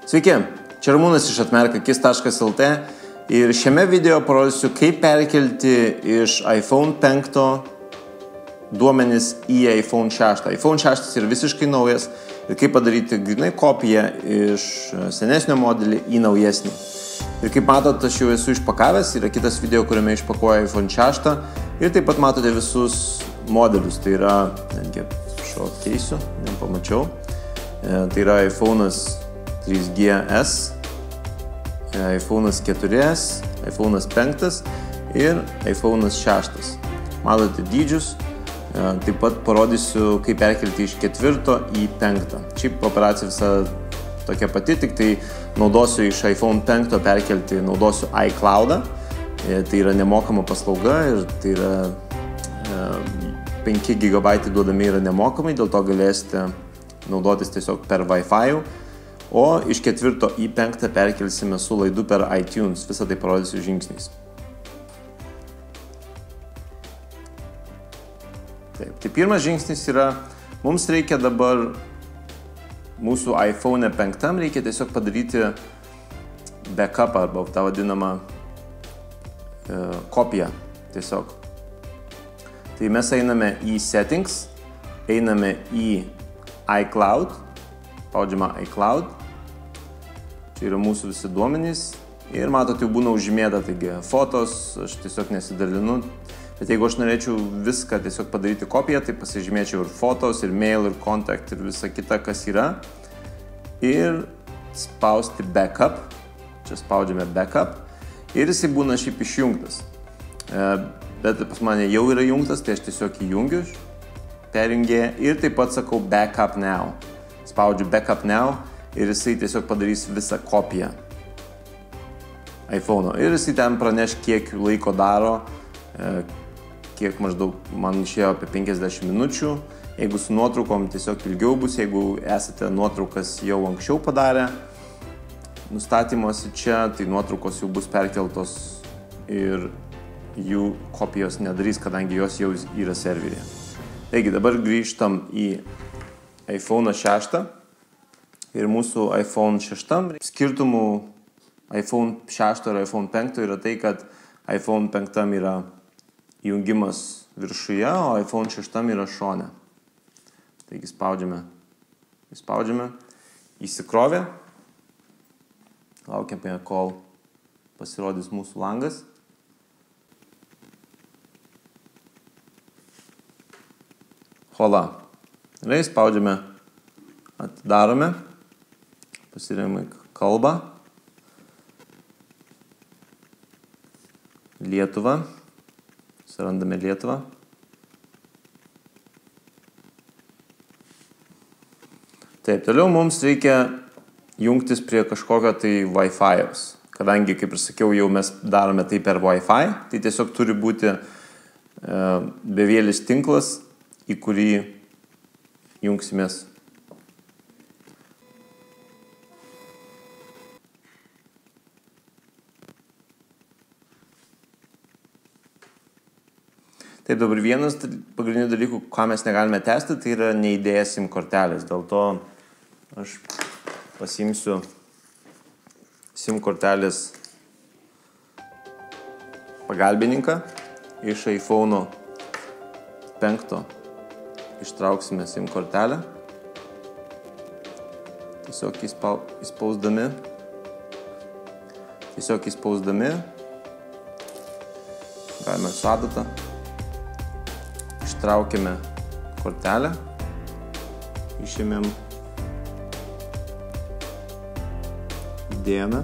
Sveiki, čia Ramūnas iš atmerkakis.lt ir šiame video parodysiu, kaip perkelti iš iPhone 5 duomenis į iPhone 6. iPhone 6 yra visiškai naujas ir kaip padaryti grynai kopiją iš senesnio modelį į naujesnį. Ir kaip matot, aš jau esu išpakavęs, yra kitas video, kuriame išpakuoju iPhone 6 ir taip pat matote visus modelius. Tai yra, netgi šio keisiu, nepamačiau, tai yra iPhone'as 3GS, iPhone'as 4S, iPhone'as 5 ir iPhone'as 6. Matote dydžius, taip pat parodysiu, kaip perkelti iš 4 į 5. Šiaip operacija visa tokia pati, tik tai naudosiu iš iPhone 5 perkelti, naudosiu iCloud'ą. Tai yra nemokama paslauga ir tai yra 5 GB duodami yra nemokamai, dėl to galėsite naudotis tiesiog per Wi-Fi. O iš 4 į 5 perkelsime su laidu per iTunes. Visą tai parodysiu žingsniais. Taip, tai pirmas žingsnis yra, mums reikia dabar mūsų iPhone 5 reikia tiesiog padaryti backupą arba tą vadinamą kopiją tiesiog. Tai mes einame į Settings, einame į iCloud, spaudžiame iCloud, čia yra mūsų visi duomenys ir matot, jau būna užžymėta, taigi fotos, aš tiesiog nesidalinu, bet jeigu aš norėčiau viską tiesiog padaryti kopiją, tai pasižymėčiau ir fotos, ir mail, ir contact, ir visa kita, kas yra, ir spausti backup, čia spaudžiame backup ir jisai būna šiaip išjungtas, bet pas mane jau yra jungtas, tai aš tiesiog įjungiu, perjungė ir taip pat sakau backup now. Spaudžiu backup now ir jisai tiesiog padarys visą kopiją iPhone'o. Ir jisai ten praneš, kiek laiko daro, kiek maždaug man išėjo apie 50 minučių. Jeigu su nuotraukom tiesiog ilgiau bus, jeigu esate nuotraukas jau anksčiau padarę nustatymuose čia, tai nuotraukos jau bus perkeltos ir jų kopijos nedarys, kadangi jos jau yra serveryje. Taigi dabar grįžtam į iPhone 6 ir mūsų iPhone 6. Skirtumų iPhone 6 ir iPhone 5 yra tai, kad iPhone 5 yra jungimas viršuje, o iPhone 6 yra šone. Taigi spaudžiame, įsikrovė, laukiame, kol pasirodys mūsų langas. Hola. Gerai, spaudžiame, atidarome, pasirinkime kalbą, Lietuvą, surandame Lietuvą. Taip, toliau mums reikia jungtis prie kažkokio tai Wi-Fi'aus. Kadangi, kaip ir sakiau, jau mes darome tai per Wi-Fi, tai tiesiog turi būti bevėlis tinklas, į kurį jungsimės. Taip, dabar vienas pagrindinių dalykų, ką mes negalime tęsti, tai yra neįdėję SIM kortelės. Dėl to aš pasiimsiu SIM kortelės pagalbininką iš iPhone 5. Ištrauksime SIM kortelę, tiesiog įspausdami, galime su adata, ištraukime kortelę, išėmėm, įdėjome,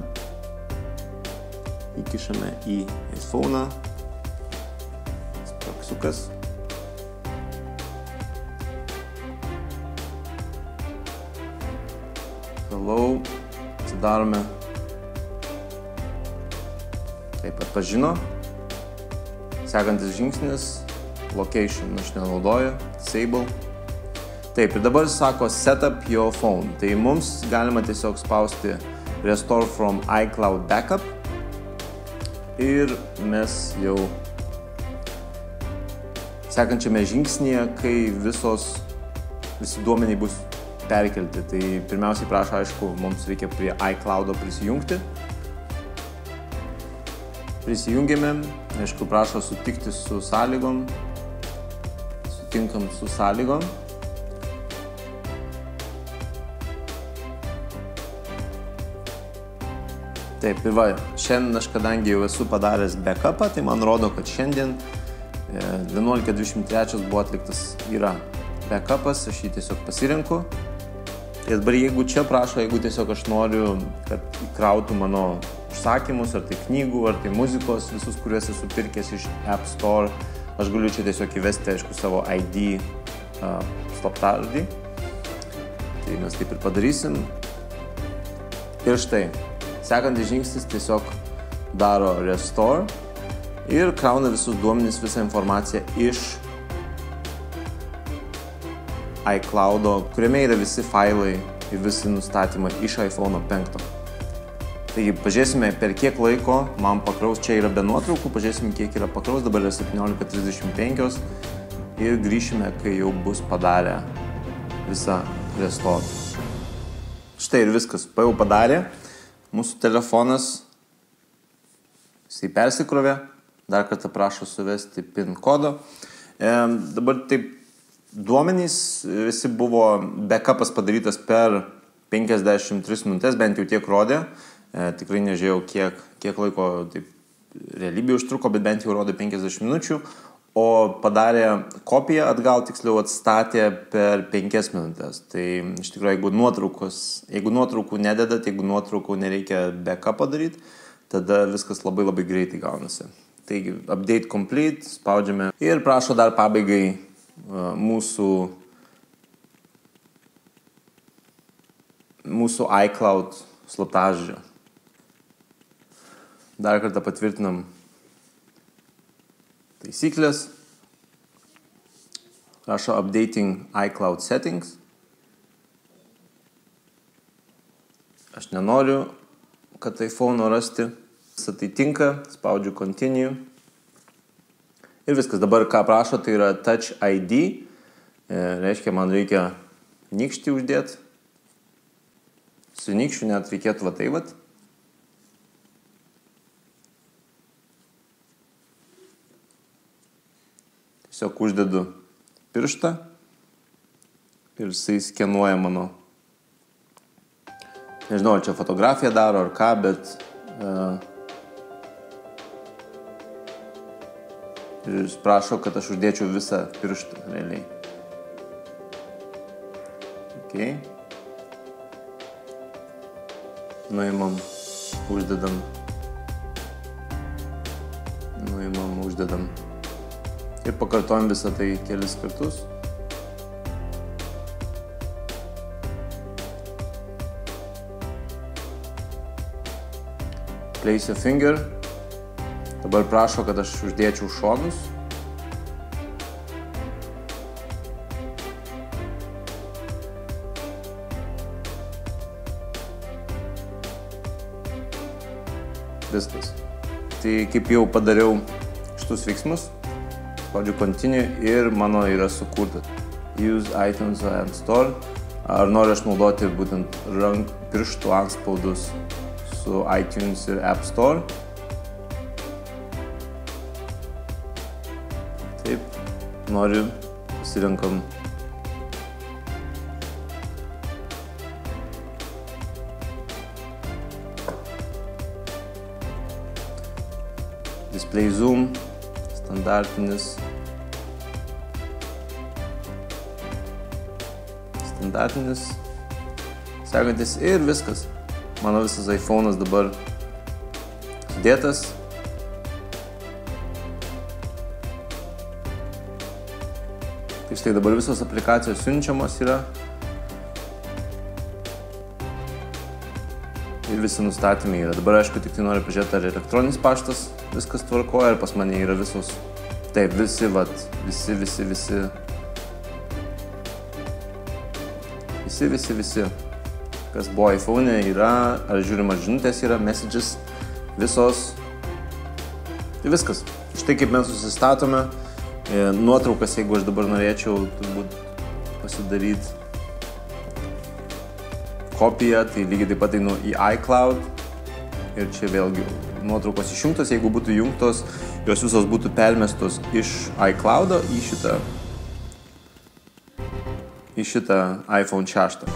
įkišame į iPhone'ą, spragsukas. Toliau atsidarome, taip atpažino, sekantis žingsnis, location, aš nenaudoju, disable. Taip, ir dabar sako set up your phone, tai mums galima tiesiog spausti restore from iCloud backup ir mes jau sekančiame žingsnyje, kai visi duomeniai bus perkelti. Tai pirmiausiai prašo, aišku, mums reikia prie iCloud'o prisijungti. Prisijungėme, aišku, prašo sutikti su sąlygom. Sutinkam su sąlygom. Taip, ir va, šiandien aš kadangi jau esu padaręs backupą, tai man rodo, kad šiandien 11.23 buvo atliktas yra backupas, aš jį tiesiog pasirinku. Ir dabar jeigu čia prašo, jeigu tiesiog aš noriu, kad įkrautų mano užsakymus, ar tai knygų, ar tai muzikos, visus, kuriuos esu pirkęs iš App Store, aš galiu čia tiesiog įvesti, aišku, savo ID slaptažodį. Tai mes taip ir padarysim. Ir štai. Sekantis žingsnis tiesiog daro restore ir krauna visus duomenis, visą informaciją iš iCloud'o, kuriame yra visi failai ir visi nustatymai iš iPhone 5. Taigi, pažiūrėsime, per kiek laiko man pakraus, čia yra be nuotraukų, pažiūrėsime, kiek yra pakraus, dabar yra 17:35 ir grįšime, kai jau bus padarę visą restore. Štai ir viskas, jau padarė. Mūsų telefonas, jisai persikrovė, dar kartą prašo suvesti PIN kodo. Dabar taip, duomenys visi buvo, backupas padarytas per 53 minutės, bent jau tiek rodė. Tikrai nežiūrėjau, kiek laiko taip realybėje užtruko, bet bent jau rodė 50 minučių. O padarė kopiją atgal, tiksliau atstatė per 5 minutės. Tai iš tikrųjų, jeigu nuotraukų nededat, jeigu nuotraukų nereikia backupą daryti, tada viskas labai labai greitai gaunasi. Taigi, update complete, spaudžiame ir prašo dar pabaigai mūsų iCloud slaptažodžio. Dar kartą patvirtinam taisyklės. Rašo updating iCloud settings. Aš nenoriu, kad iPhone'o rasti. Visą tai tinka, spaudžiu continue. Ir viskas. Dabar ką prašo, tai yra Touch ID. Reiškia, man reikia nykštį uždėti. Su nykščiu net reikėtų va tai vat. Tiesiog uždedu pirštą ir jisai skenuoja mano. Nežinau, ar čia fotografiją daro ar ką, bet ir jis prašo, kad aš uždėčiau visą pirštą realiai. Okay. Nuimam, uždedam. Nuimam, uždedam. Ir pakartojam visą tai kelis kartus. Place a finger. Dabar prašo, kad aš uždėčiau šonus. Viskas. Tai kaip jau padariau šitus veiksmus, spaudžiu continue ir mano yra sukurta. Use items and store. Ar noriu aš naudoti būtent pirštų antspaudus su iTunes ir App Store. Taip, noriu, pasirinkam. Display zoom, standartinis. Sekantis ir viskas. Mano visas iPhone'as dabar sudėtas. Tai štai dabar visos aplikacijos siunčiamos yra. Ir visi nustatymai yra. Dabar aišku, tik tai noriu pažiūrėti, ar elektroninis paštas viskas tvarkoja, ir pas mane yra visos. Taip, visi. Visi. Kas buvo iPhone'e yra, ar žiūrima žinutės yra, messages, visos. Tai viskas. Štai kaip mes susistatome. Nuotraukas, jeigu aš dabar norėčiau turbūt pasidaryti. kopiją, tai lygiai taip pat einu į iCloud. Ir čia vėlgi nuotraukos išjungtos, jeigu būtų jungtos, jos visos būtų permestos iš iCloud'o į šitą iPhone 6.